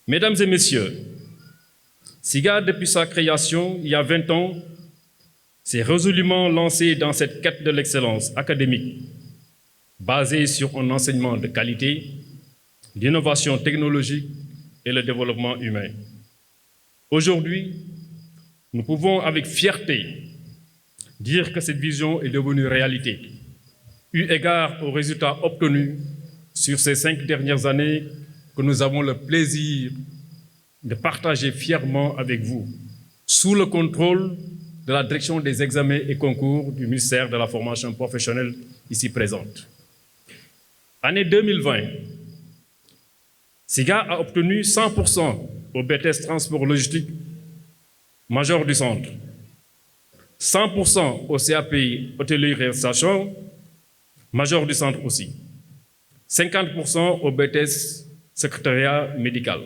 Mesdames et messieurs, SIGA, depuis sa création, il y a 20 ans, s'est résolument lancé dans cette quête de l'excellence académique, basée sur un enseignement de qualité, l'innovation technologique et le développement humain. Aujourd'hui, nous pouvons avec fierté dire que cette vision est devenue réalité, eu égard aux résultats obtenus sur ces 5 dernières années que nous avons le plaisir de partager fièrement avec vous, sous le contrôle de la direction des examens et concours du ministère de la formation professionnelle ici présente. Année 2020, SIGA a obtenu 100% au BTS Transport Logistique major du centre, 100% au CAP Hôtellerie-Restauration major du centre aussi, 50% au BTS Secrétariat médical.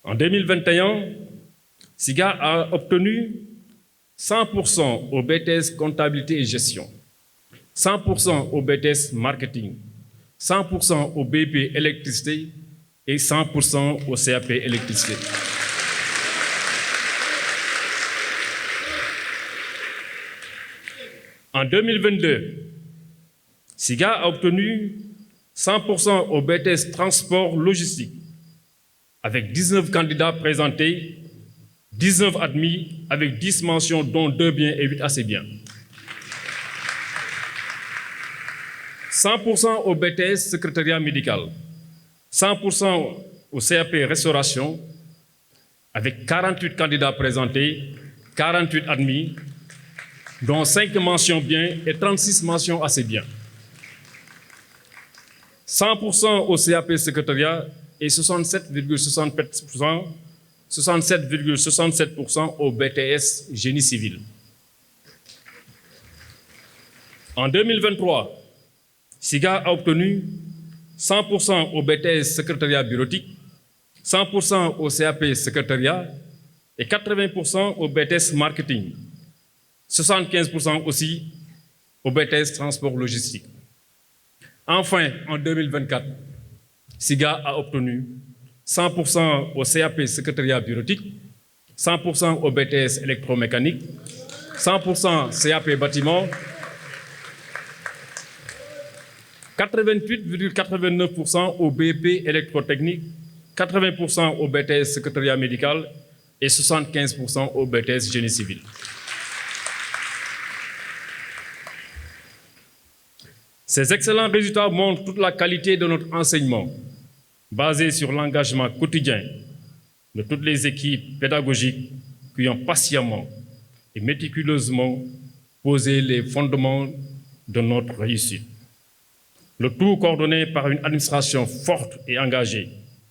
En 2021, SIGA a obtenu 100% au BTS Comptabilité et Gestion, 100% au BTS Marketing, 100% au BP Électricité et 100% au CAP Électricité. En 2022, SIGA a obtenu 100% au BTS Transport Logistique, avec 19 candidats présentés, 19 admis, avec 10 mentions, dont 2 biens et 8 assez bien. 100% au BTS Secrétariat médical, 100% au CAP Restauration, avec 48 candidats présentés, 48 admis, dont 5 mentions bien et 36 mentions assez bien. 100% au CAP Secrétariat et 67,67% au BTS Génie civil. En 2023, SIGA a obtenu 100% au BTS Secrétariat bureautique, 100% au CAP Secrétariat et 80% au BTS Marketing, 75% aussi au BTS Transport Logistique. Enfin, en 2024, SIGA a obtenu 100% au CAP Secrétariat bureautique, 100% au BTS électromécanique, 100% CAP bâtiment, 88,89% au BP électrotechnique, 80% au BTS Secrétariat médical et 75% au BTS Génie civil. Ces excellents résultats montrent toute la qualité de notre enseignement, basé sur l'engagement quotidien de toutes les équipes pédagogiques qui ont patiemment et méticuleusement posé les fondements de notre réussite. Le tout coordonné par une administration forte et engagée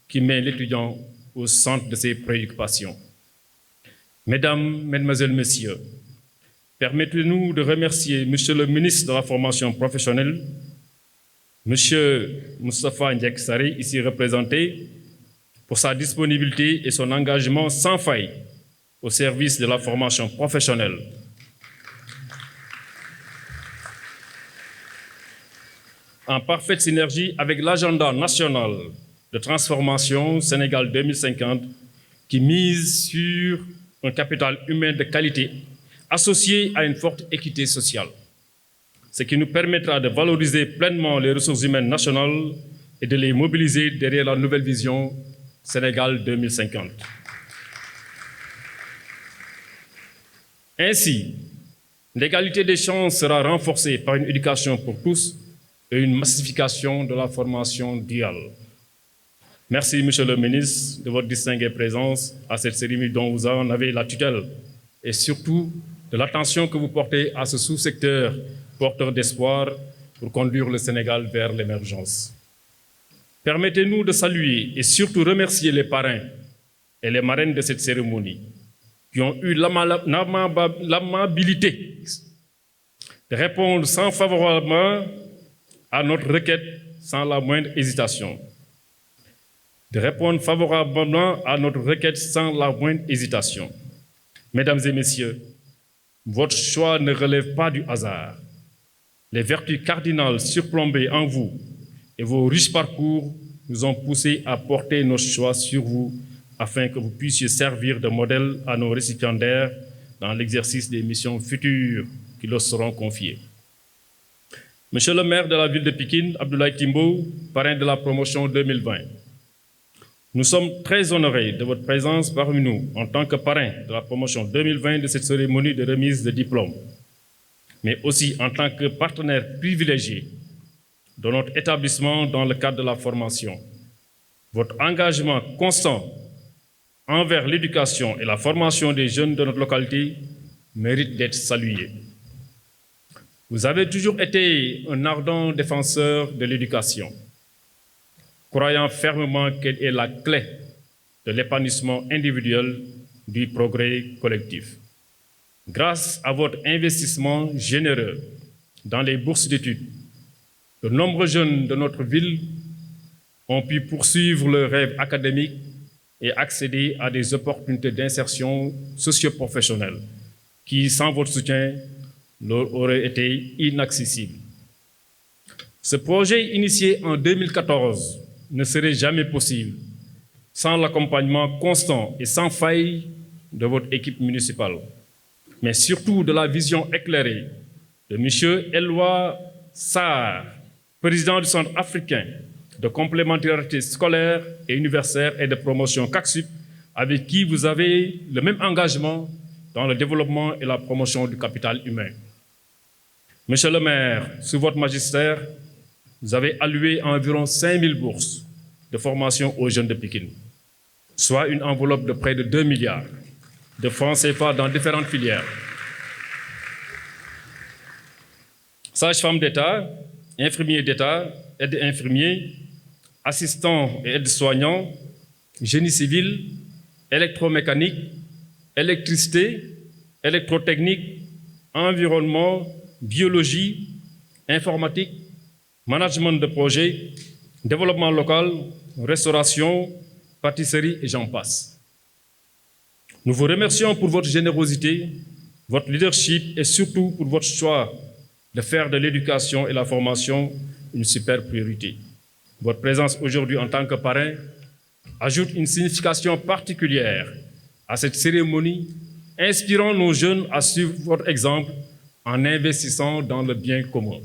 qui met l'étudiant au centre de ses préoccupations. Mesdames, Mesdemoiselles, Messieurs, permettez-nous de remercier Monsieur le ministre de la Formation professionnelle, Monsieur Moustapha Ndiaye Sarré, ici représenté, pour sa disponibilité et son engagement sans faille au service de la formation professionnelle. En parfaite synergie avec l'agenda national de transformation Sénégal 2050 qui mise sur un capital humain de qualité associé à une forte équité sociale, ce qui nous permettra de valoriser pleinement les ressources humaines nationales et de les mobiliser derrière la nouvelle vision Sénégal 2050. Ainsi, l'égalité des chances sera renforcée par une éducation pour tous et une massification de la formation duale. Merci, Monsieur le ministre, de votre distinguée présence à cette cérémonie dont vous en avez la tutelle et surtout de l'attention que vous portez à ce sous-secteur porteur d'espoir pour conduire le Sénégal vers l'émergence. Permettez-nous de saluer et surtout remercier les parrains et les marraines de cette cérémonie qui ont eu l'amabilité de répondre sans favorablement à notre requête sans la moindre hésitation. Mesdames et messieurs, votre choix ne relève pas du hasard. Les vertus cardinales surplombées en vous et vos riches parcours nous ont poussés à porter nos choix sur vous afin que vous puissiez servir de modèle à nos récipiendaires dans l'exercice des missions futures qui leur seront confiées. Monsieur le maire de la ville de Pikine, Abdoulaye Timbo, parrain de la promotion 2020, nous sommes très honorés de votre présence parmi nous en tant que parrain de la promotion 2020 de cette cérémonie de remise de diplôme, mais aussi en tant que partenaire privilégié de notre établissement dans le cadre de la formation. Votre engagement constant envers l'éducation et la formation des jeunes de notre localité mérite d'être salué. Vous avez toujours été un ardent défenseur de l'éducation, croyant fermement qu'elle est la clé de l'épanouissement individuel du progrès collectif. Grâce à votre investissement généreux dans les bourses d'études, de nombreux jeunes de notre ville ont pu poursuivre leurs rêves académiques et accéder à des opportunités d'insertion socio-professionnelle qui, sans votre soutien, leur auraient été inaccessibles. Ce projet initié en 2014 ne serait jamais possible sans l'accompagnement constant et sans faille de votre équipe municipale, mais surtout de la vision éclairée de M. Eloi Sarr, président du Centre africain de complémentarité scolaire et universitaire et de promotion CACSUP, avec qui vous avez le même engagement dans le développement et la promotion du capital humain. Monsieur le maire, sous votre magistère, vous avez alloué environ 5000 bourses de formation aux jeunes de Pikine, soit une enveloppe de près de 2 milliards de francs CFA dans différentes filières. Sages-femmes d'État, infirmiers d'État, aides-infirmiers, assistants et aides-soignants, génie civil, électromécanique, électricité, électrotechnique, environnement, biologie, informatique, management de projet, développement local, restauration, pâtisserie et j'en passe. Nous vous remercions pour votre générosité, votre leadership et surtout pour votre choix de faire de l'éducation et la formation une super priorité. Votre présence aujourd'hui en tant que parrain ajoute une signification particulière à cette cérémonie, inspirant nos jeunes à suivre votre exemple en investissant dans le bien commun.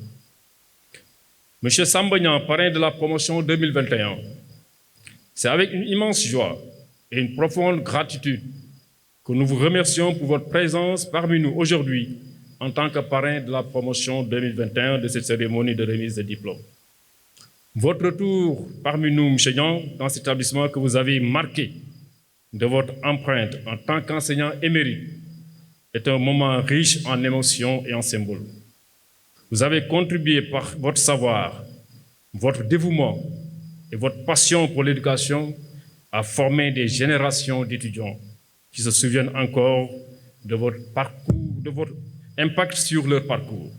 Monsieur Sambagnan, parrain de la promotion 2021, c'est avec une immense joie et une profonde gratitude que nous vous remercions pour votre présence parmi nous aujourd'hui en tant que parrain de la promotion 2021 de cette cérémonie de remise de diplôme. Votre retour parmi nous, M. Niang, dans cet établissement que vous avez marqué de votre empreinte en tant qu'enseignant émérite est un moment riche en émotions et en symboles. Vous avez contribué par votre savoir, votre dévouement et votre passion pour l'éducation à former des générations d'étudiants qui se souviennent encore de votre parcours, de votre impact sur leur parcours.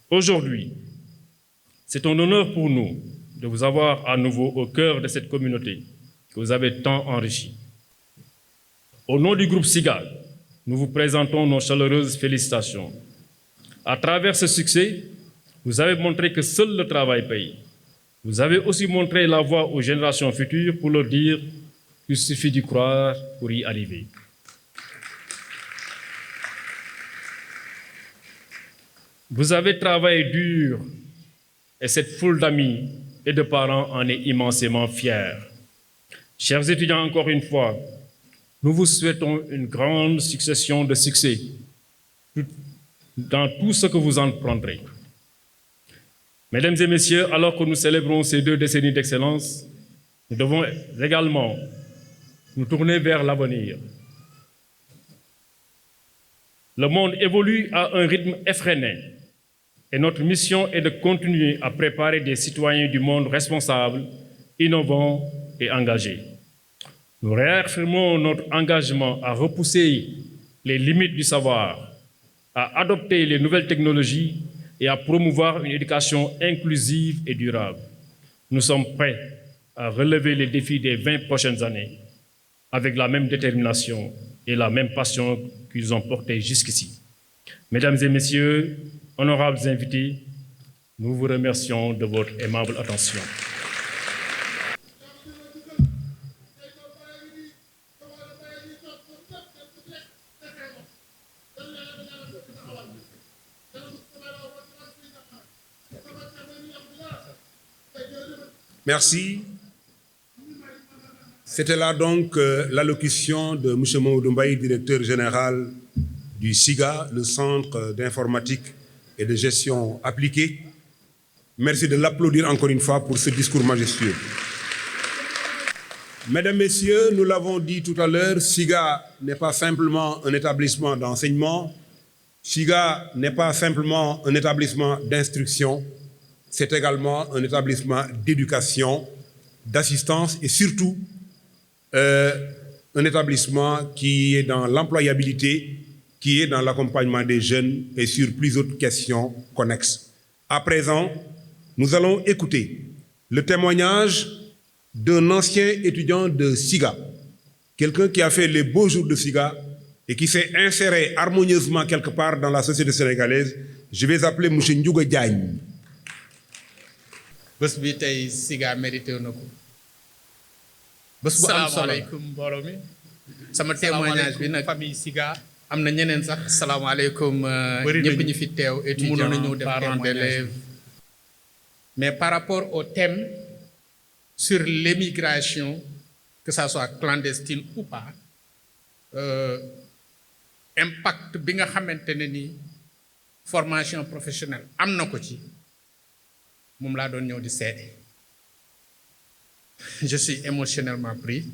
Aujourd'hui, c'est un honneur pour nous de vous avoir à nouveau au cœur de cette communauté que vous avez tant enrichie. Au nom du groupe SIGA, nous vous présentons nos chaleureuses félicitations. À travers ce succès, vous avez montré que seul le travail paye. Vous avez aussi montré la voie aux générations futures pour leur dire qu'il suffit d'y croire pour y arriver. Vous avez travaillé dur et cette foule d'amis et de parents en est immensément fière. Chers étudiants, encore une fois, nous vous souhaitons une grande succession de succès dans tout ce que vous entreprendrez. Mesdames et messieurs, alors que nous célébrons ces 2 décennies d'excellence, nous devons également nous tourner vers l'avenir. Le monde évolue à un rythme effréné et notre mission est de continuer à préparer des citoyens du monde responsables, innovants et engagés. Nous réaffirmons notre engagement à repousser les limites du savoir, à adopter les nouvelles technologies et à promouvoir une éducation inclusive et durable. Nous sommes prêts à relever les défis des 20 prochaines années avec la même détermination et la même passion qu'ils ont portée jusqu'ici. Mesdames et messieurs, honorables invités, nous vous remercions de votre aimable attention. Merci. C'était là donc l'allocution de M. Mamadou Mbaye, directeur général du SIGA, le Centre d'informatique et de gestion appliquée. Merci de l'applaudir encore une fois pour ce discours majestueux. Mesdames, Messieurs, nous l'avons dit tout à l'heure, SIGA n'est pas simplement un établissement d'enseignement, SIGA n'est pas simplement un établissement d'instruction, c'est également un établissement d'éducation, d'assistance et surtout un établissement qui est dans l'employabilité, qui est dans l'accompagnement des jeunes et sur plusieurs autres questions connexes. À présent, nous allons écouter le témoignage d'un ancien étudiant de SIGA, quelqu'un qui a fait les beaux jours de SIGA et qui s'est inséré harmonieusement quelque part dans la société sénégalaise. Je vais appeler M. Ndiouga Diagne. bés bi tey SIGA mérité na ko. bés bu am solo salaamaaleykum mbooloo mi. sama témoignage bi nag famille SIGA. am na ñeneen sax salaamaaleykum ñëpp ñi fi teew étudiants parents d'élèves. Mais par rapport au thème sur l'émigration, que ça soit clandestine ou pas, impact bi nga xamante ne ni formation professionnelle am na ko ci moom laa doon ñëw di seede. Je suis émotionnellement pris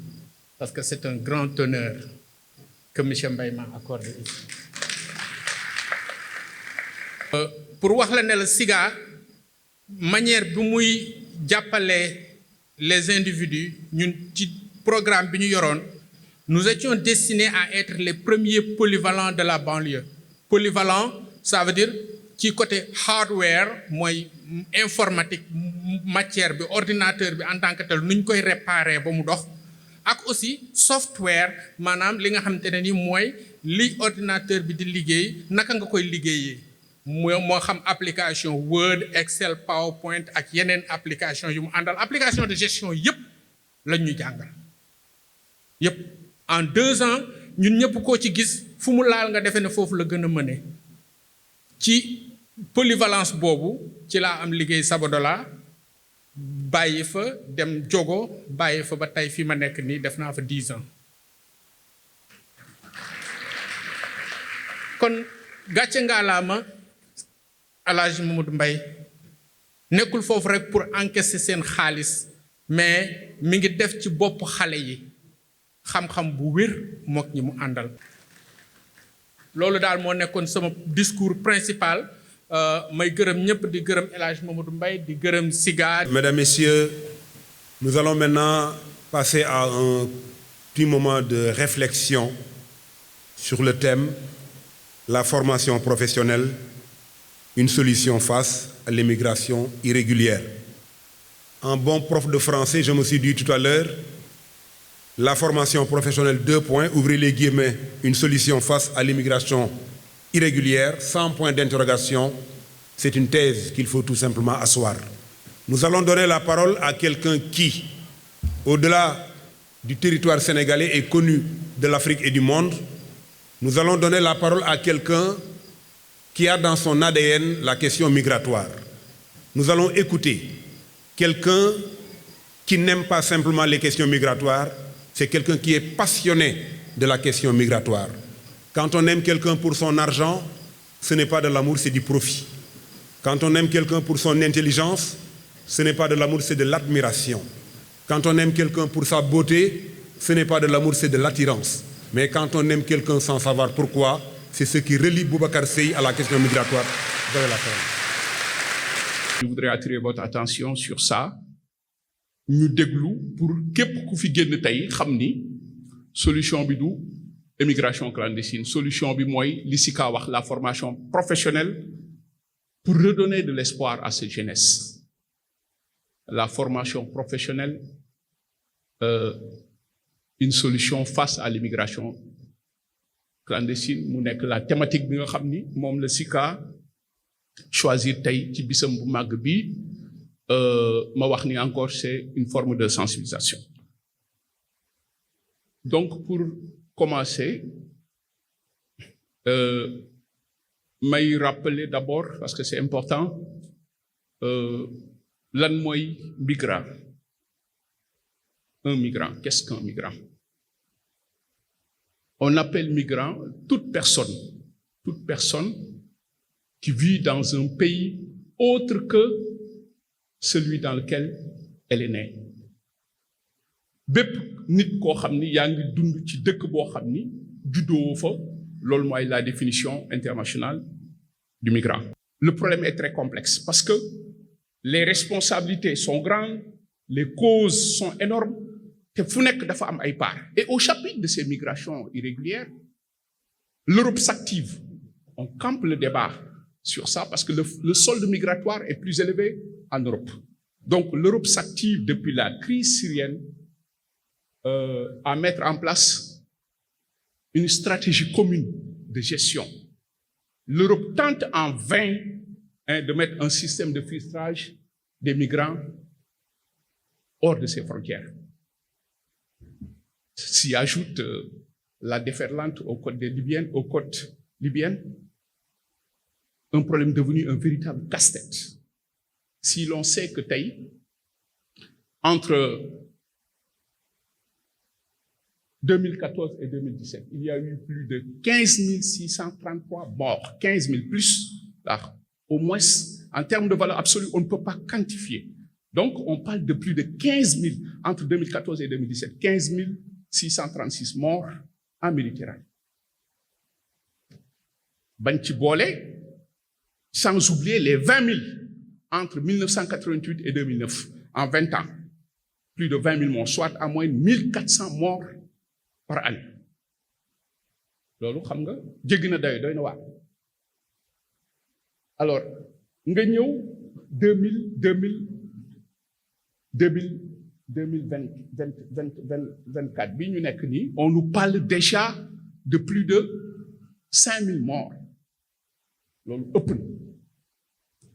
parce que c'est un grand honneur que M. Mbaye m'a accordé ici. Pour wax la ne la SIGA manière bi muy jàppale les individus ñun ci programme bi ñu yoroon nous étions destinés à être les premiers polyvalents de la banlieue. Polyvalent, ça veut dire ci côté hardware mooy informatique matière bi ordinateur bi en tant que tel nu ñu koy réparer ba mu dox ak aussi software maanaam li nga xamante ne ni mooy li ordinateur bi di liggéey naka nga koy liggéeyee moo xam application Word, Excel, PowerPoint ak yeneen application yu mu àndal application de gestion yépp lañ ñu jàngal yépp en 2 ans ñun ñëpp koo ci gis fu mu laal nga defee ne foofu la gën a mëne ci polyvalence boobu ci laa am liggéey Sabodola bàyyi fa dem Jogo bàyyi fa ba tey fi ma nekk nii def naa fa 10 ans kon gàcce ngaalaama Alaaji Mamadou Mbaye nekkul foofu rek pour encaisser seen xaalis mais mi ngi def ci bopp xale yi xam-xam bu wér mook ñi mu àndal loolu daal moo nekkoon sama discours principal may gërëm ñëpp di gërëm El Hadj Mamadou Mbaye di gërëm SIGA. Mesdames, Messieurs, nous allons maintenant passer à un petit moment de réflexion sur le thème la formation professionnelle, une solution face à l'immigration irrégulière. En bon prof de français, je me suis dit tout à l'heure, la formation professionnelle, 2 points, ouvrez les guillemets, une solution face à l'immigration irrégulière, sans point d'interrogation, c'est une thèse qu'il faut tout simplement asseoir. Nous allons donner la parole à quelqu'un qui, au-delà du territoire sénégalais, est connu de l'Afrique et du monde. Nous allons donner la parole à quelqu'un qui a dans son ADN la question migratoire. Nous allons écouter quelqu'un qui n'aime pas simplement les questions migratoires, c'est quelqu'un qui est passionné de la question migratoire. Quand on aime quelqu'un pour son argent, ce n'est pas de l'amour, c'est du profit. Quand on aime quelqu'un pour son intelligence, ce n'est pas de l'amour, c'est de l'admiration. Quand on aime quelqu'un pour sa beauté, ce n'est pas de l'amour, c'est de l'attirance. Mais quand on aime quelqu'un sans savoir pourquoi, c'est ce qui relie Boubacar Seye à la question migratoire. Vous avez la parole. Je voudrais attirer votre attention sur ça. Ñu déglu pour képp ku fi génn tey xam ni solution bi du émigration clandestine solution bi mooy li SICA wax la formation professionnelle pour redonner de l'espoir à cette jeunesse. La formation professionnelle, une solution face à l'immigration clandestine mu nekk la thématique bi nga xam ni moom la SICA choisir tey ci bisam bu màgg bi ma wax ni encore c'est une forme de sensibilisation. Donc pour commencer may rappeler d'abord parce que c'est important lan mooy migrant un migrant. Qu'est-ce qu'un migrant? On appelle migrant toute personne qui vit dans un pays autre que celui dans lequel elle est née. bépp nit koo xam ni yaa ngi dund ci dëkk boo xam ni juddoo fa loolu mooy la définition internationale du migrant. Le problème est très complexe parce que les responsabilités sont grandes, les causes sont énormes te fu nekk dafa am ay part. Et au chapitre de ces migrations irrégulières, l'Europe s'active. On campe le débat sur ça parce que le solde migratoire est plus élevé en Europe. Donc l'Europe s'active depuis la crise syrienne à mettre en place une stratégie commune de gestion. L'Europe tente en vain de mettre un système de filtrage des migrants hors de ses frontières. S'y ajoute la déferlante aux côtes libyennes, un problème devenu un véritable casse-tête. Si l'on sait que entre 2014 et 2017, il y a eu plus de 15 633 morts, 15 000 plus, là, au moins, en termes de valeur absolue, on ne peut pas quantifier. Donc, on parle de plus de 15 000, entre 2014 et 2017, 15 636 morts en Méditerranée. Bantibole, sans oublier les 20 000 entre 1988 et 2009, en 20 ans. Plus de 20 000 morts, soit à moins de 1400 morts par année. Lolu xam nga jéggi na doy na waar. Alors nga ñëw 2024 bi ñu nekk nii, on nous parle déjà de plus de 5 000 morts. Lolu ëpp na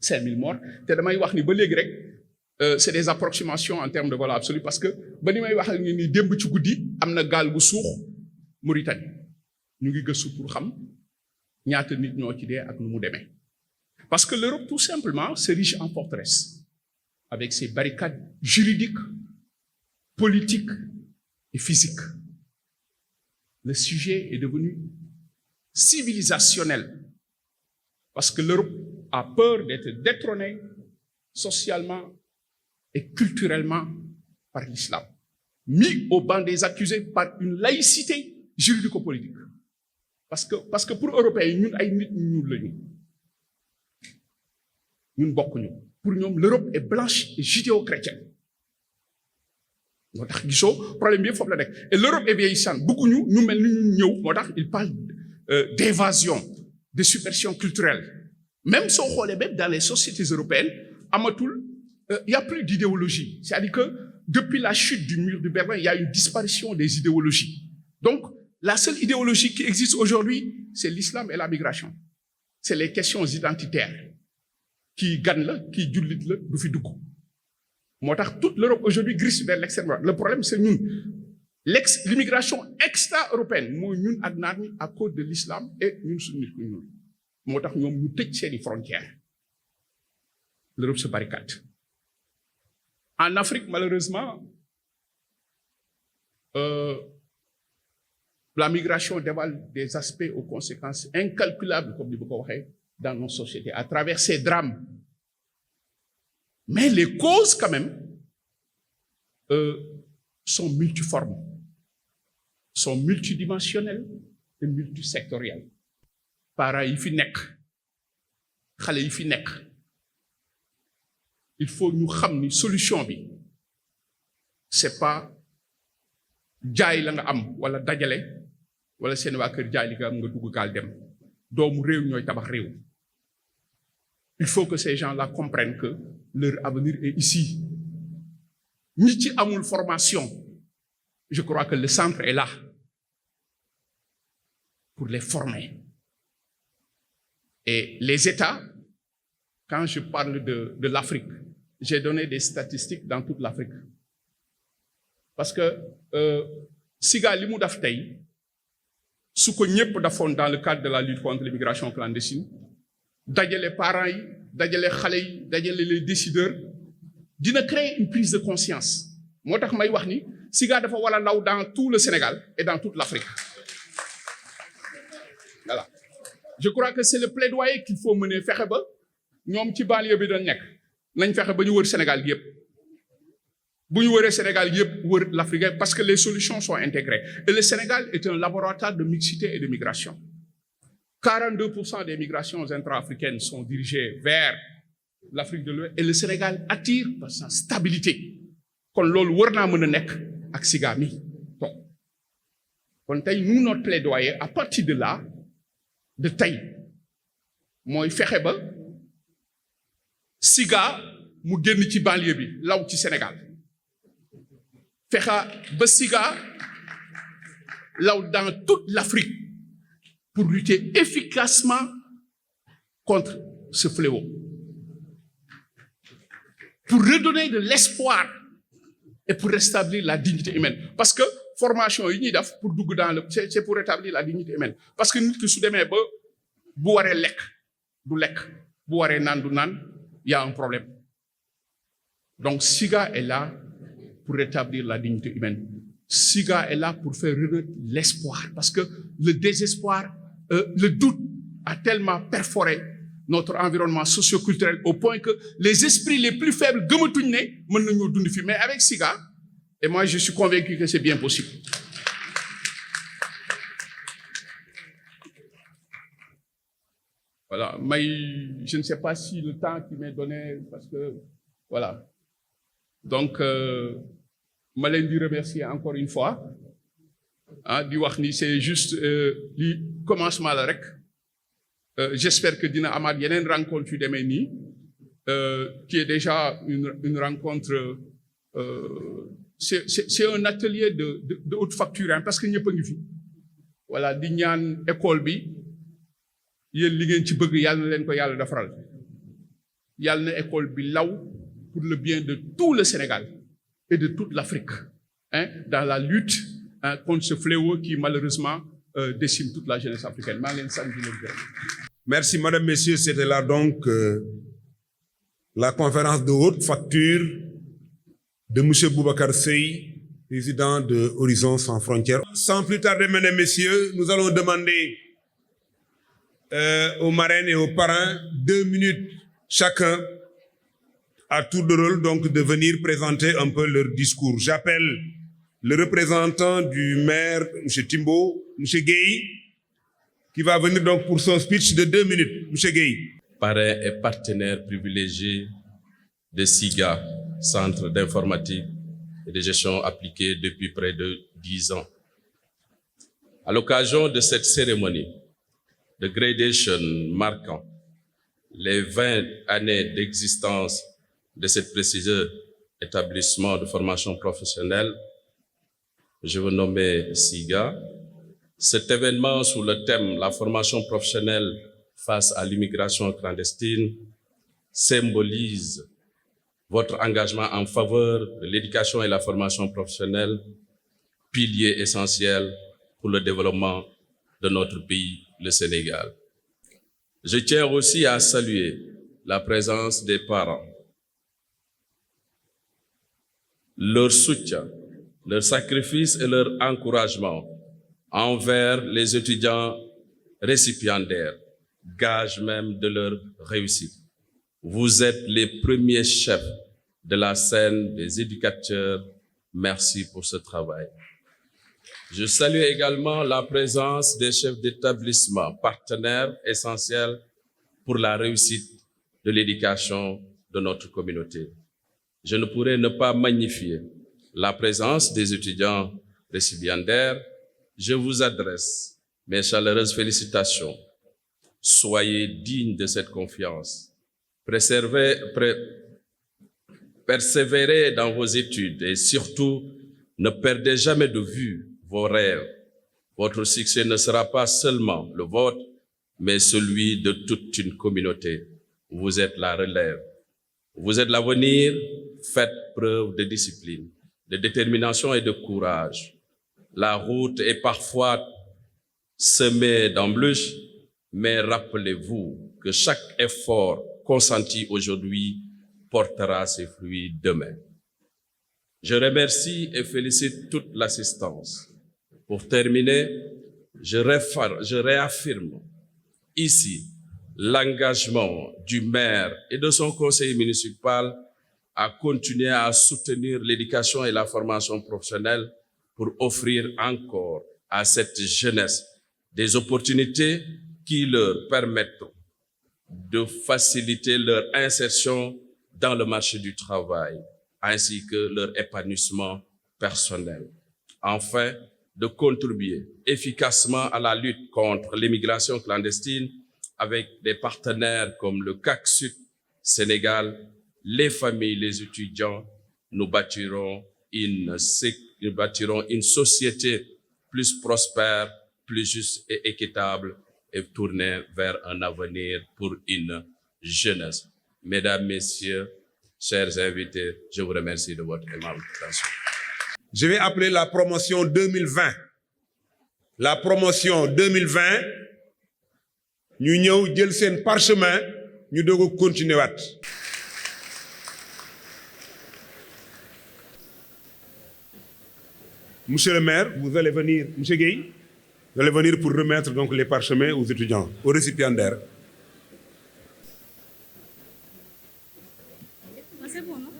5 000 morts te damay wax ni ba léegi rek c'est des approximations en termes de valeur absolue parce que ba ni may waxal ni démb ci guddi am na gaal bu suux Mauritanie ñu ngi gëstu pour xam ñaata nit ñoo ci dee ak nu mu demee. Parce que l'Europe tout simplement s'érige en forteresse avec ses barricades juridiques, politiques et physiques. Le sujet est devenu civilisationnel parce que l'Europe a peur d'être détrônée socialement et culturellement par l'islam, mis au banc des accusés par une laïcité juridico-politique. Parce que pour Européens, ñun ay nit ñuul lañu. Ñun bokkuñu. Pour ñoom, l'Europe est blanche et judéo-chrétienne. Moo tax gisoo problème bi foofu la nekk. Et l'Europe est vieillissante. Bëgguñu ñu mel ni ñu ñëw. Moo tax il parle d'évasion, de subversion culturelle. Même soo xoolee même dans les sociétés européennes, il n'y a plus d'idéologie. C'est-à-dire que depuis la chute du mur de Berlin, il y a une disparition des idéologies. Donc, la seule idéologie qui existe aujourd'hui, c'est l'islam et la migration. C'est les questions identitaires. Qui gagne là, qui jullit là, du fi dugg. Moo tax toute l'Europe aujourd'hui glisse vers l'extrême droite. Le problème, c'est ñun. L'immigration extra-européenne, mooy ñun ak naar ñi à cause de l'islam et ñun suñu nit ku ñuul. Moo tax ñoom ñu tëj seeni frontières. L'Europe se barricade. En Afrique, malheureusement, la migration dévoile des aspects aux conséquences incalculables, comme dit beaucoup dans nos sociétés, à travers ces drames. Mais les causes, quand même, sont multiformes, sont multidimensionnelles et multisectorielles. Parents yi fi nekk, xale yi fi nekk, il faut ñu xam ni solution bi c'est pas jaay la nga am wala dajale wala seen waa kër jaay li nga am nga dugg gaal dem doomu réew ñooy tabax réew. Il faut que ces gens-là comprennent que leur avenir est ici. Ñi ci amul formation, je crois que le centre est là pour les former. Et les États, quand je parle de l'Afrique, j'ai donné des statistiques dans toute l'Afrique. Parce que siga li mu daf tey su ko ñëpp dafoon dans le cadre de la lutte contre l'immigration clandestine, dajale parents yi, dajale xale yi, dajale les décideurs, dina créer une prise de conscience. Moo tax may wax ni SIGA dafa war a law dans tout le Sénégal et dans toute l'Afrique. Voilà. Je crois que c'est le plaidoyer qu'il faut mener. Fexe ba ñoom ci banlieue bi doon nekk nañ fexe ba ñu wër Sénégal gi yëpp bu ñu wëree Sénégal gi yëpp wër l'Afrique parce que les solutions sont intégrées et le Sénégal est un laboratoire de mixité et de migration. 42% des migrations intra-africaines sont dirigées vers l'Afrique de l'Ouest et le Sénégal attire par sa stabilité. Kon loolu war naa mën a nekk ak SIGA mi donc kon tey nous notre plaidoyer à partir de là de tey mooy fexe ba SIGA mu génn ci banlieue bi law ci Sénégal fexe ba SIGA law dans toute l'Afrique pour lutter efficacement contre ce fléau, pour redonner de l'espoir et pour rétablir la dignité humaine. Parce que formation yi ñuy def pour dugg dans le c'est pour rétablir la dignité humaine. Parce que nit ki su demee ba bu waree lekk du lekk bu waree naan du naan il y a un problème. Donc SIGA est là pour rétablir la dignité humaine. SIGA est là pour faire renaître l'espoir. Parce que le désespoir, le doute a tellement perforé notre environnement socio-culturel au point que les esprits les plus faibles gëmatuñ ne mën nañoo dund fi mais avec SIGA et moi je suis convaincu que c'est bien possible. Voilà, mais je ne sais pas si le temps qui m'est donné parce que voilà. Donc ma leen di remercier encore une fois di wax ni c'est juste li commencement la rek. J'espère que dina amaat yeneen rencontre yu demee nii qui est déjà une rencontre c'est un atelier de haute facture parce que ñëpp a ngi fi voilà di ñaan école bi yéen li ngeen ci bëgg yàlla na leen ko yàlla defaral yàlla na école bi law pour le bien de tout le Sénégal et de toute l'Afrique dans la lutte contre ce fléau qui malheureusement décime toute la jeunesse africaine. Merci, Madame, Messieurs. C'était là donc la conférence de haute facture de M. Boubacar Seye, président de Horizon Sans Frontières. Sans plus tarder, Mesdames, Messieurs, nous allons demander aux marraines et aux parrains 2 minutes chacun à tour de rôle donc de venir présenter un peu leur discours. J'appelle le représentant du maire, M. Timbo, M. Gueye, qui va venir donc pour son speech de 2 minutes. M. Gueye. Parrain et partenaire privilégié de SIGA, Centre d'informatique et de gestion appliquée depuis près de 10 ans. À l'occasion de cette cérémonie de gradation marquant les 20 années d'existence de cet prestigieux établissement de formation professionnelle, je veux nommer SIGA. Cet événement sous le thème « La formation professionnelle face à l'immigration clandestine » symbolise votre engagement en faveur de l'éducation et la formation professionnelle, pilier essentiel pour le développement de notre pays, le Sénégal. Je tiens aussi à saluer la présence des parents, leur soutien, leur sacrifice et leur encouragement envers les étudiants récipiendaires, gage même de leur réussite. Vous êtes les premiers chefs de la scène des éducateurs. Merci pour ce travail. Je salue également la présence des chefs d'établissement, partenaires essentiels pour la réussite de l'éducation de notre communauté. Je ne pourrais ne pas magnifier la présence des étudiants récipiendaires. Je vous adresse mes chaleureuses félicitations. Soyez dignes de cette confiance. Persévérez dans vos études et surtout, ne perdez jamais de vue vos rêves. Votre succès ne sera pas seulement le vôtre, mais celui de toute une communauté. Vous êtes la relève. Vous êtes l'avenir. Faites preuve de discipline, de détermination et de courage. La route est parfois semée d'embûches, mais rappelez-vous que chaque effort consenti aujourd'hui portera ses fruits demain. Je remercie et félicite toute l'assistance. Pour terminer, je réaffirme ici l'engagement du maire et de son conseil municipal à continuer à soutenir l'éducation et la formation professionnelle pour offrir encore à cette jeunesse des opportunités qui leur permettront de faciliter leur insertion dans le marché du travail, ainsi que leur épanouissement personnel. Enfin, de contribuer efficacement à la lutte contre l'immigration clandestine avec des partenaires comme le CAC Sud, Sénégal, les familles, les étudiants. Nous bâtirons une société plus prospère, plus juste et équitable et tournée vers un avenir pour une jeunesse. Mesdames, Messieurs, chers invités, je vous remercie de votre aimable attention. Je vais appeler la promotion 2020. La promotion 2020, ñu ñëw jël seen parchemin, ñu doog a continuer waat. Monsieur le maire, vous allez venir, Monsieur Gueye, vous allez venir pour remettre donc les parchemins aux étudiants, aux récipiendaires. C'est bon, non?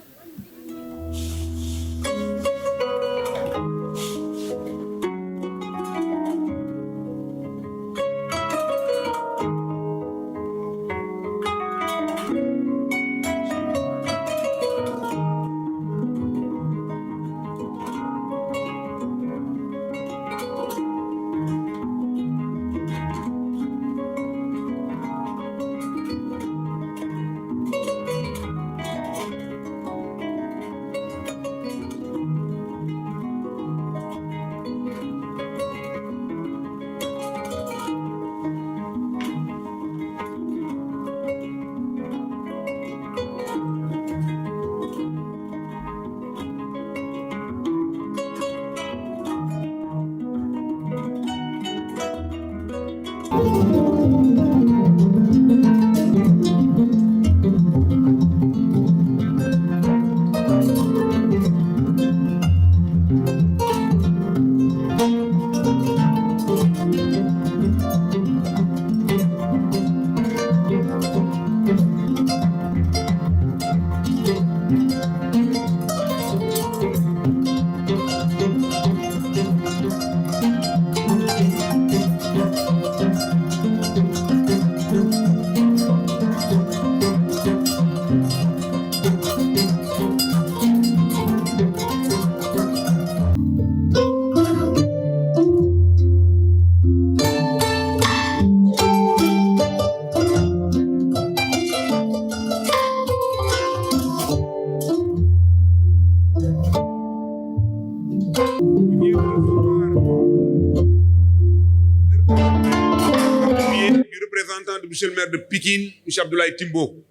Monsieur le maire de Pikine, monsieur Abdoulaye Timbo,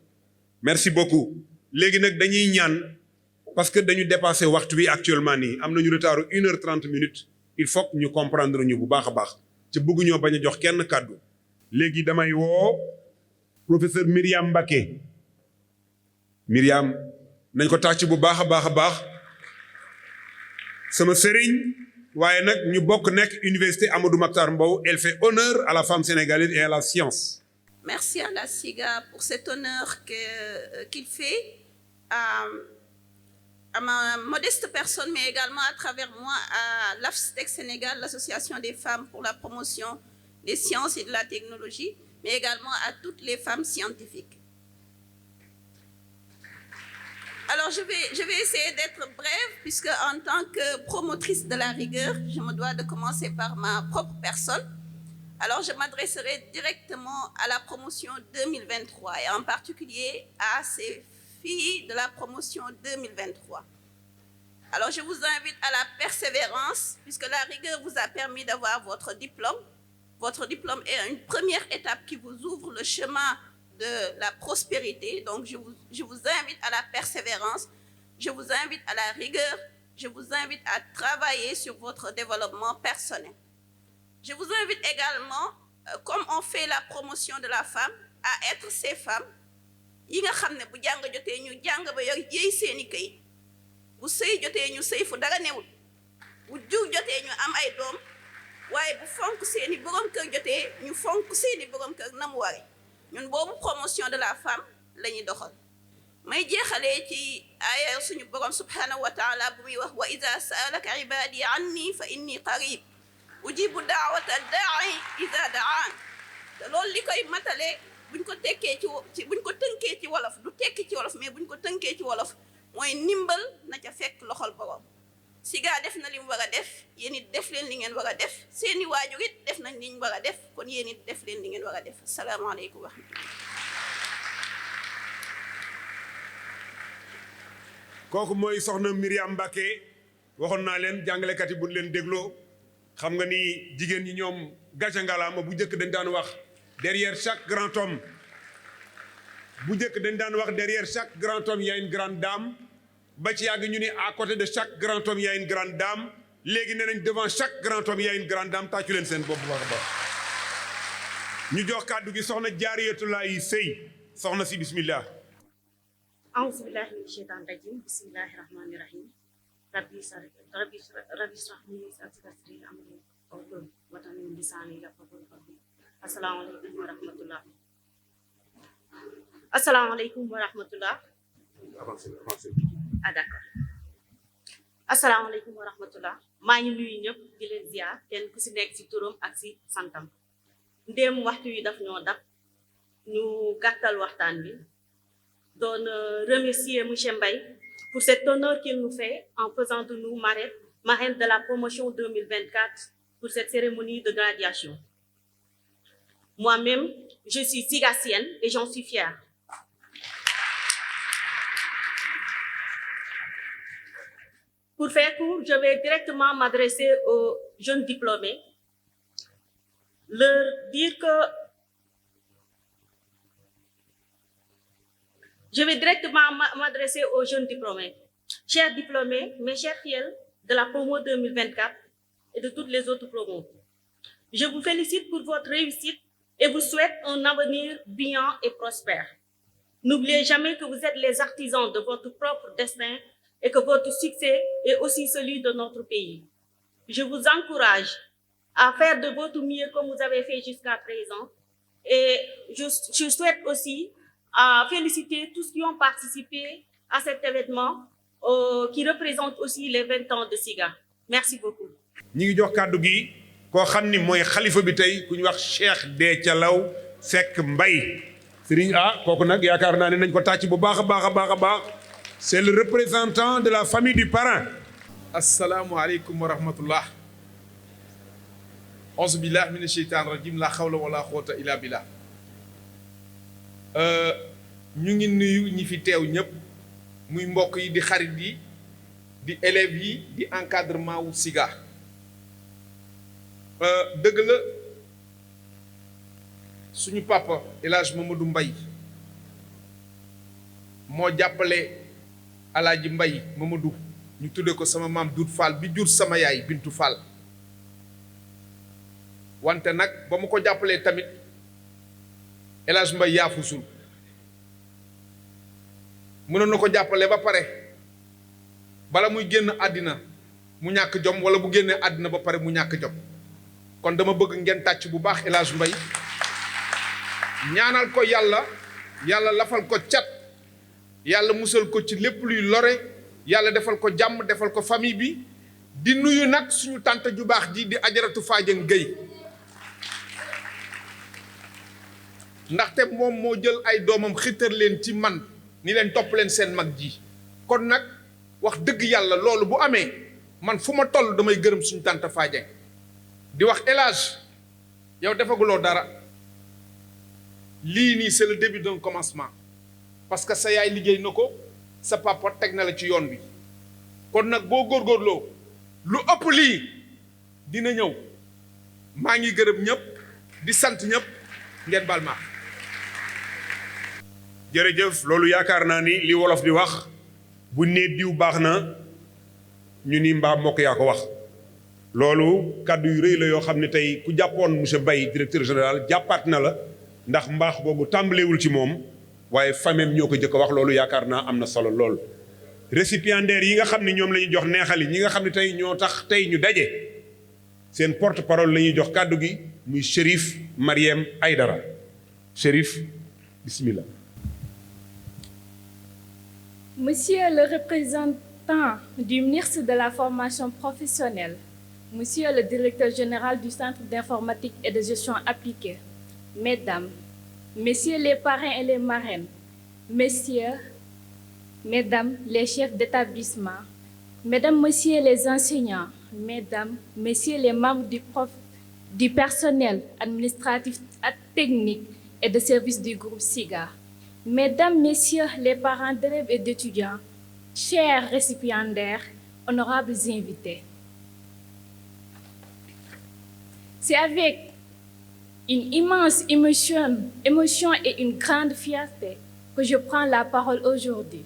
merci beaucoup. Léegi nag dañuy ñaan parce que dañu dépassé waxtu bi actuellement nii am nañu retard 1h30 minutes il faut que ñu comprendre ñu bu baax a baax ci bëgguñoo bañ a jox kenn kàddu. Léegi damay woo professeur Myriam Mbacké. Myriam nañ ko tàcc bu baax a baax a baax sama sëriñ waaye nag ñu bokk nekk université Amadou Mahtar Mbow. Elle fait honneur à la femme sénégalaise et à la science. Merci à la SIGA pour cet honneur qu'il fait à ma modeste personne, mais également à travers moi à l'AFSTEC Sénégal, l'Association des femmes pour la promotion des sciences et de la technologie, mais également à toutes les femmes scientifiques. Alors, je vais essayer d'être brève, puisque en tant que promotrice de la rigueur, je me dois de commencer par ma propre personne. Alors, je m'adresserai directement à la promotion 2023 et en particulier à ces filles de la promotion 2023. Alors, je vous invite à la persévérance, puisque la rigueur vous a permis d'avoir votre diplôme. Votre diplôme est une première étape qui vous ouvre le chemin de la prospérité. Donc, je vous invite à la persévérance, je vous invite à la rigueur, je vous invite à travailler sur votre développement personnel. Je vous invite également, comme on fait la promotion de la femme, à être ces femmes yi nga xam ne bu jàng jotee ñu jàng ba yey seeni këyit bu sëy jotee ñu sëy fu dara newul bu jur jotee ñu am ay doom waaye bu fonk seeni borom kër jotee ñu fonk seeni borom kër na mu ware ñun boobu promotion de la femme la ñuy doxal may jeexalee ci aaya suñu borom subhanahu wa taala bu muy wax wa ida saalaka ibadi anni fa inni qarib ujibu daawata daai ida daan te loolu li koy matale buñ ko tekkee ci buñ ko tënkee ci wolof du tekki ci wolof mais buñ ko tënkee ci wolof mooy ndimbal na ca fekk loxol borom Siga def na li mu war a def yéen it def leen li ngeen war a def seeni waajur it def nañ li ñu war a def kon yéen it def leen li ngeen war a def asalaamaaleykum wa rahmatulah. kooku mooy soxna Myriam Mbacké waxoon naa leen jàngalekat yi bu ñu leen dégloo xam nga ni jigéen ñi ñoom gàcce ngalaama bu njëkk dañ daan wax derrière chaque grand homme derrière chaque grand homme il y a une grande dame ba ci yàgg ñu ni à côté de chaque grand homme il y a une grande dame léegi nee nañ devant chaque grand homme il y a une grande dame tàccu leen seen bopp bu baax a baax ñu jox kàddu gi soxna Jaariyatullaahi Sëy soxna si bismillah. أعوذ بالله من الشيطان الرجيم بسم الله الرحمن الرحيم ربي اشرح لي صدري أمري واحلل عقدة من لساني يفقهوا قولي السلام عليكم ورحمة الله السلام عليكم ورحمة الله d'accord السلام عليكم ورحمة الله maa ngi nuyu ñëpp di leen ziar kenn ku si nekk si turam ak si santam ndéem waxtu yi daf ñoo dab ñu gàttal waxtaan bi doon remercier monsieur Mbaye pour cet honneur qu'il nous fait en faisant de nous marraines de la promotion 2024 pour cette cérémonie de graduation. Moi-même, je suis sigassienne et j'en suis fière. Pour faire court, je vais directement m'adresser aux jeunes diplômés, leur dire que je vais directement m'adresser aux jeunes diplômés. Chers diplômés, mes chers fidèles de la promo 2024 et de toutes les autres promos, je vous félicite pour votre réussite et vous souhaite un avenir brillant et prospère. N'oubliez jamais que vous êtes les artisans de votre propre destin et que votre succès est aussi celui de notre pays. Je vous encourage à faire de votre mieux comme vous avez fait jusqu'à présent et je souhaite aussi féliciter tous qui ont participé à cet événement qui représente aussi les 20 ans de Siga. Merci beaucoup. ñi ngi jox kàddu gi koo xam ni mooy xalifa bi tey ku ñu wax Cheikh Déthialaw Seck Mbaye Serigne kooku nag yaakaar naa ne nañ ko tàcc bu baax a baax a baax a baax c'est le représentant de la famille du parrain. asalaamualeykum wa rahmatullah. auzu billah mina sheytaan rajim la xawla wala xoota illa billah. ñu ngi nuyu ñi fi teew ñëpp muy mbokk yi di xarit yi di élèves yi di encadrement wu Siga dëgg la suñu papa El Hadj Mamadou Mbaye moo jàppale Alaaji Mbaye Mamadou ñu tudde ko sama maam Doudou Fall bi jur sama yaay Bintu Fall wante nag ba mu ko jàppalee tamit El Hadj Mbaye yaafusul mënoon na ko jàppale ba pare bala muy génn àddina mu ñàkk jom wala bu génnee àddina ba pare mu ñàkk jom kon dama bëgg ngeen tàcc bu baax El Hadj Mbaye ñaanal ko yàlla lafal ko cat yàlla musal ko ci lépp luy lore yàlla defal ko jàmm defal ko famille bi di nuyu nag suñu tante ju baax ji di Ajaratu Fadieng Gueye ndaxte moom moo jël ay doomam xitar leen ci man ni leen topp leen seen mag ji kon nag wax dëgg yàlla loolu bu amee man fu ma toll damay gërëm suñu tante Fadieng di wax El Hadj yow defaguloo dara lii nii c'est le début d'un commencement parce que sa yaay liggéey na ko sa papa teg na la ci yoon bi kon nag boo góorgóorloo lu ëpp lii dina ñëw maa ngi gërëm ñëpp di sant ñëpp ngeen baal ma. jërëjëf loolu yaakaar naa ni li wolof di wax bu nee diw baax na ñu ni mbaa mbokk yaa ko wax loolu kàddu yu rëy la yoo xam ne tey ku jàppoon monsieur Mbaye directeur général jàppaat na la ndax mbaax googu tàmbalewul ci moom waaye famem ñoo ko jëkk a wax loolu yaakaar naa am na solo lool. récipiendaires yi nga xam ne ñoom la ñu jox neexal yi ñi nga xam ne tey ñoo tax tey ñu daje seen porte-parole la ñuy jox kàddu gi muy Chérif Mariem Aïdara. Chérif, bismillah. Monsieur le représentant du ministre de la Formation professionnelle, Monsieur le directeur général du Centre d'informatique et de gestion appliquée, Mesdames, Messieurs les parrains et les marraines, Messieurs, Mesdames les chefs d'établissement, Mesdames, Messieurs les enseignants, Mesdames, Messieurs les membres du personnel administratif, technique et de service du groupe SIGA, Mesdames, Messieurs les parents d'élèves et d'étudiants, chers récipiendaires, honorables invités. C'est avec une immense émotion et une grande fierté que je prends la parole aujourd'hui.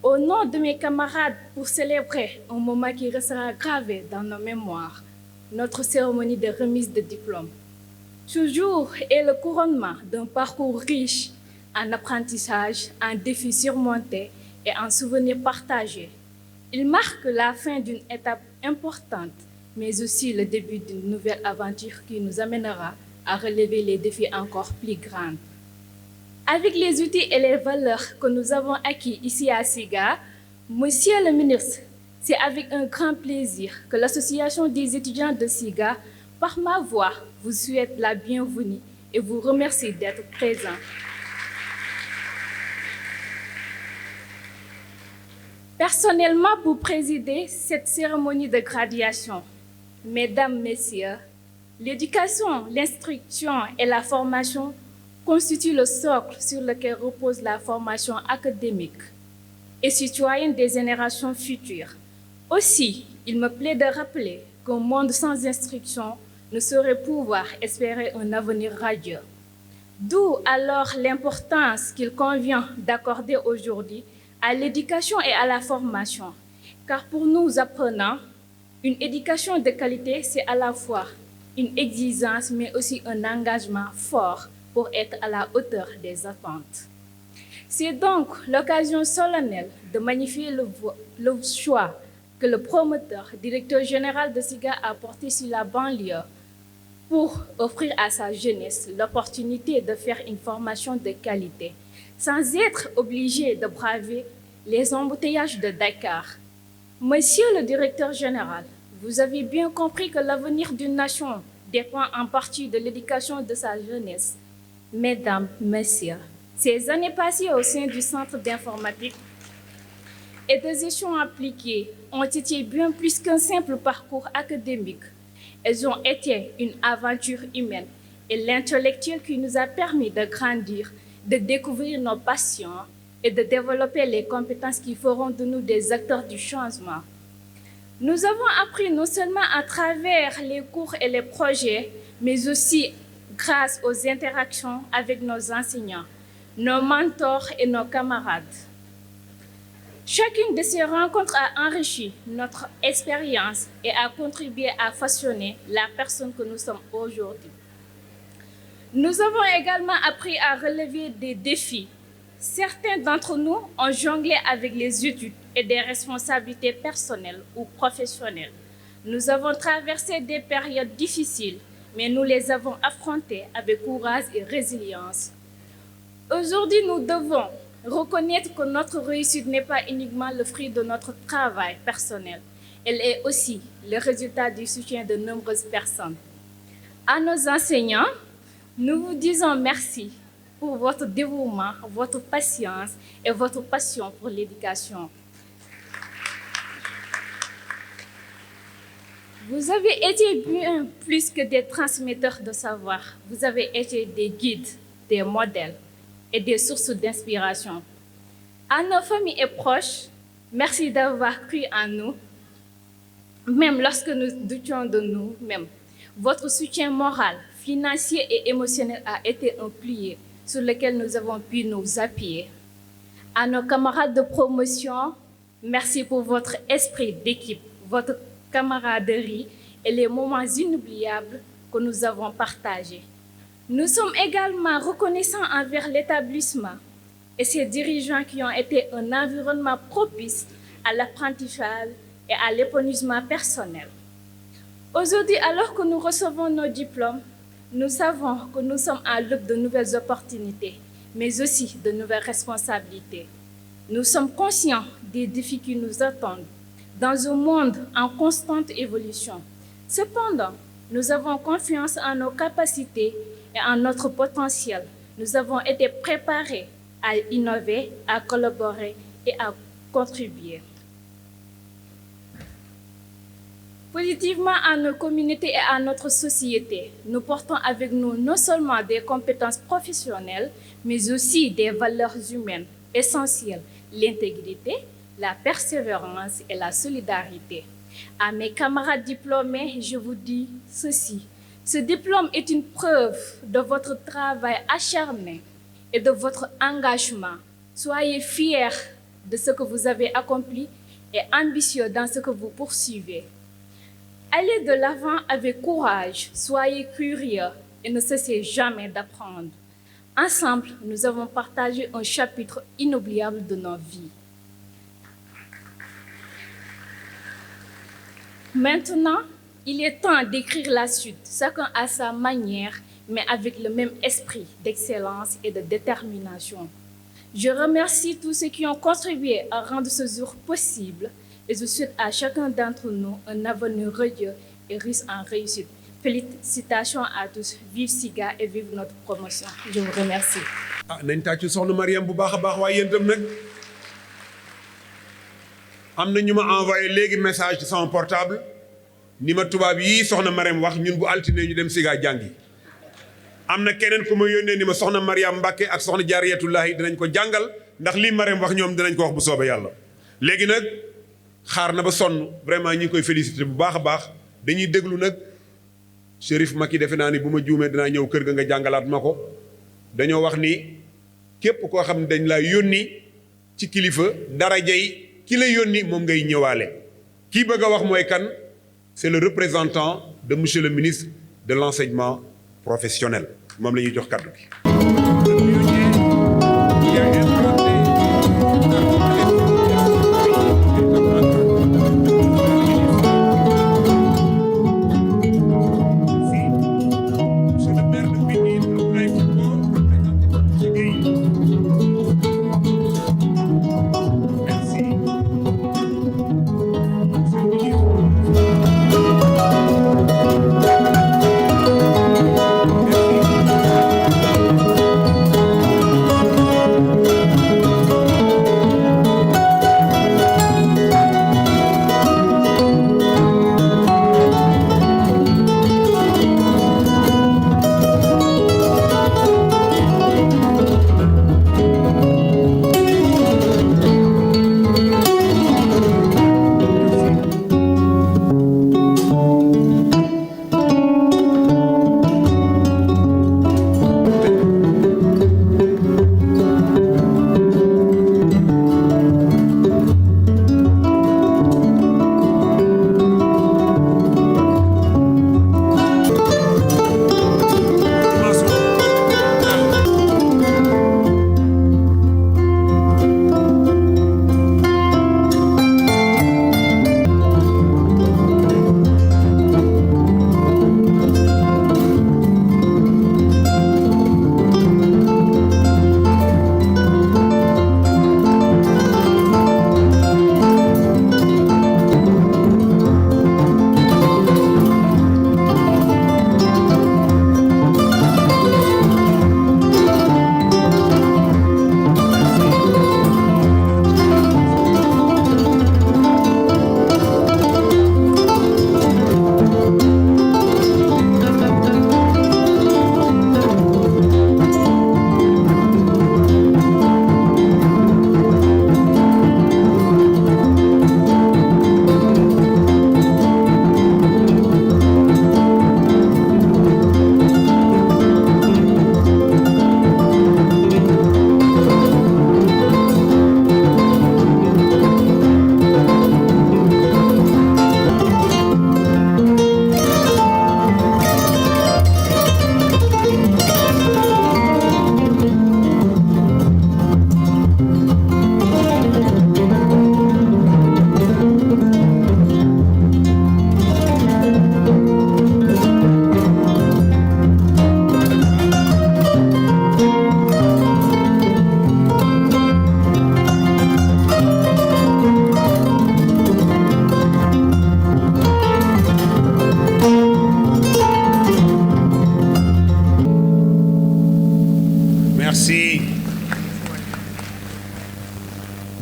Au nom de mes camarades, pour célébrer un moment qui restera gravé dans nos mémoires, notre cérémonie de remise de diplôme. Ce jour est le couronnement d'un parcours riche en apprentissage, en défis surmontés et en souvenirs partagés. Il marque la fin d'une étape importante, mais aussi le début d'une nouvelle aventure qui nous amènera à relever les défis encore plus grands. Avec les outils et les valeurs que nous avons acquis ici à SIGA, Monsieur le ministre, c'est avec un grand plaisir que l'Association des étudiants de SIGA, par ma voix, vous souhaite la bienvenue et vous remercie d'être présent. Personnellement, pour présider cette cérémonie de graduation, Mesdames, Messieurs, l'éducation, l'instruction et la formation constituent le socle sur lequel repose la formation académique et citoyenne des générations futures. Aussi, il me plaît de rappeler qu'un monde sans instruction ne saurait pouvoir espérer un avenir radieux. D'où alors l'importance qu'il convient d'accorder aujourd'hui à l'éducation et à la formation. Car pour nous apprenants, une éducation de qualité, c'est à la fois une exigence, mais aussi un engagement fort pour être à la hauteur des attentes. C'est donc l'occasion solennelle de magnifier le choix que le promoteur, directeur général de SIGA a porté sur la banlieue pour offrir à sa jeunesse l'opportunité de faire une formation de qualité, sans être obligé de braver les embouteillages de Dakar. Monsieur le directeur général, vous avez bien compris que l'avenir d'une nation dépend en partie de l'éducation de sa jeunesse. Mesdames, Messieurs, ces années passées au sein du Centre d'informatique et de gestion appliquée ont été bien plus qu'un simple parcours académique. Elles ont été une aventure humaine et l'intellectuel qui nous a permis de grandir, de découvrir nos passions et de développer les compétences qui feront de nous des acteurs du changement. Nous avons appris non seulement à travers les cours et les projets, mais aussi grâce aux interactions avec nos enseignants, nos mentors et nos camarades. Chacune de ces rencontres a enrichi notre expérience et a contribué à façonner la personne que nous sommes aujourd'hui. Nous avons également appris à relever des défis. Certains d'entre nous ont jonglé avec les études et des responsabilités personnelles ou professionnelles. Nous avons traversé des périodes difficiles, mais nous les avons affrontées avec courage et résilience. Aujourd'hui, nous devons reconnaître que notre réussite n'est pas uniquement le fruit de notre travail personnel. Elle est aussi le résultat du soutien de nombreuses personnes. À nos enseignants, nous vous disons merci pour votre dévouement, votre patience et votre passion pour l'éducation. Vous avez été bien plus que des transmetteurs de savoir. Vous avez été des guides, des modèles et des sources d'inspiration. À nos familles et proches, merci d'avoir cru en nous, même lorsque nous doutions de nous-mêmes. Votre soutien moral, financier et émotionnel a été un pilier sur lequel nous avons pu nous appuyer. À nos camarades de promotion, merci pour votre esprit d'équipe, votre camaraderie et les moments inoubliables que nous avons partagés. Nous sommes également reconnaissants envers l'établissement et ses dirigeants qui ont été un environnement propice à l'apprentissage et à l'épanouissement personnel. Aujourd'hui, alors que nous recevons nos diplômes, nous savons que nous sommes à l'aube de nouvelles opportunités, mais aussi de nouvelles responsabilités. Nous sommes conscients des défis qui nous attendent dans un monde en constante évolution. Cependant, nous avons confiance en nos capacités et en notre potentiel. Nous avons été préparés à innover, à collaborer et à contribuer positivement à nos communautés et à notre société. Nous portons avec nous non seulement des compétences professionnelles, mais aussi des valeurs humaines essentielles, l'intégrité, la persévérance et la solidarité. À mes camarades diplômés, je vous dis ceci. Ce diplôme est une preuve de votre travail acharné et de votre engagement. Soyez fiers de ce que vous avez accompli et ambitieux dans ce que vous poursuivez. Allez de l'avant avec courage, soyez curieux et ne cessez jamais d'apprendre. Ensemble, nous avons partagé un chapitre inoubliable de nos vies. Maintenant, il est temps d'écrire la suite, chacun à sa manière, mais avec le même esprit d'excellence et de détermination. Je remercie tous ceux qui ont contribué à rendre ce jour possible et je souhaite à chacun d'entre nous un avenir radieux et riche en réussite. Félicitations à tous. Vive SIGA et vive notre promotion. Je vous remercie. nañ tàccu soxna Mariam bu baax a baax waaye yéen itam nag am na ñu ma envoyé léegi message ci sama portable ni ma tubaab yii soxna Mariam wax ñun bu altine ñu dem SIGA jàngi. am na keneen ku ma yónnee ni ma soxna Mariam Mbacke ak soxna Jaariyatullahi dinañ ko jàngal ndax lii Mariam wax ñoom dinañ ko wax bu soobee yàlla. léegi nag xaar na ba sonn vraiment ñi ngi koy félicité bu baax a baax dañuy déglu nag Chérif Maki defe naa ni bu ma juumee dinaa ñëw kër ga nga jàngalaat ma ko dañoo wax ni képp koo xam ne dañ laa yónni ci kilifa darajay ki la yónni moom ngay ñëwaale kii bëgg a wax mooy kan c'est le représentant de monsieur le ministre de l'enseignement professionnel moom la ñuy jox kàddu gi.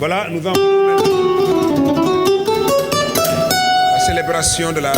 Voilà, nous en venons maintenant à la célébration de la...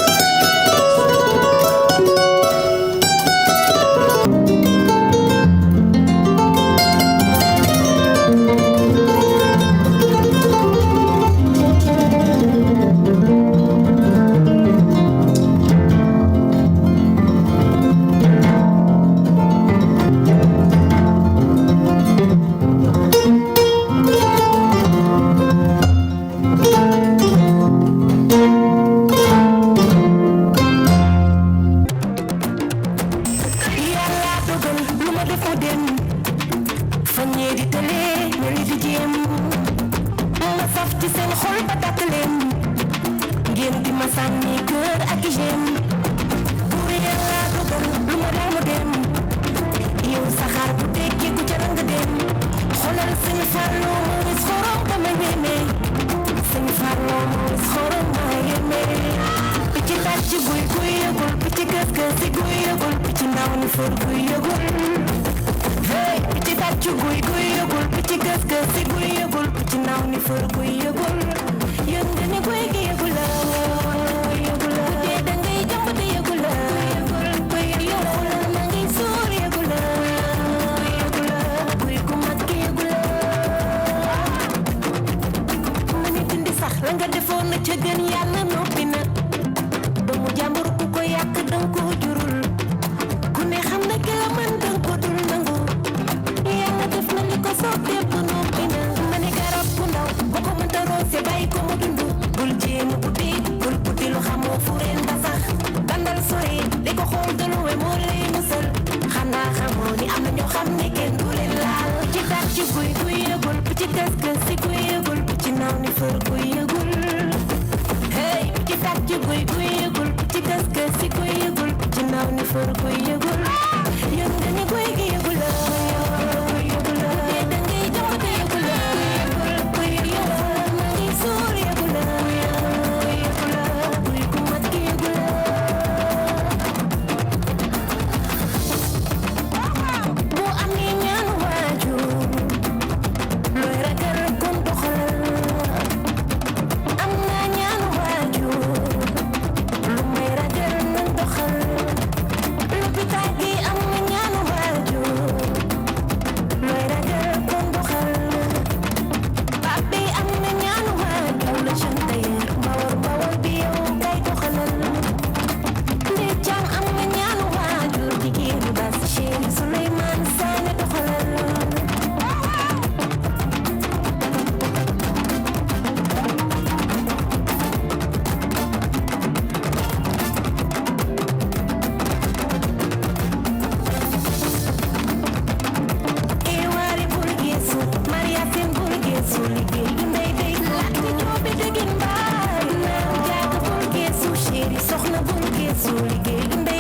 Soxna bul geesu liggéey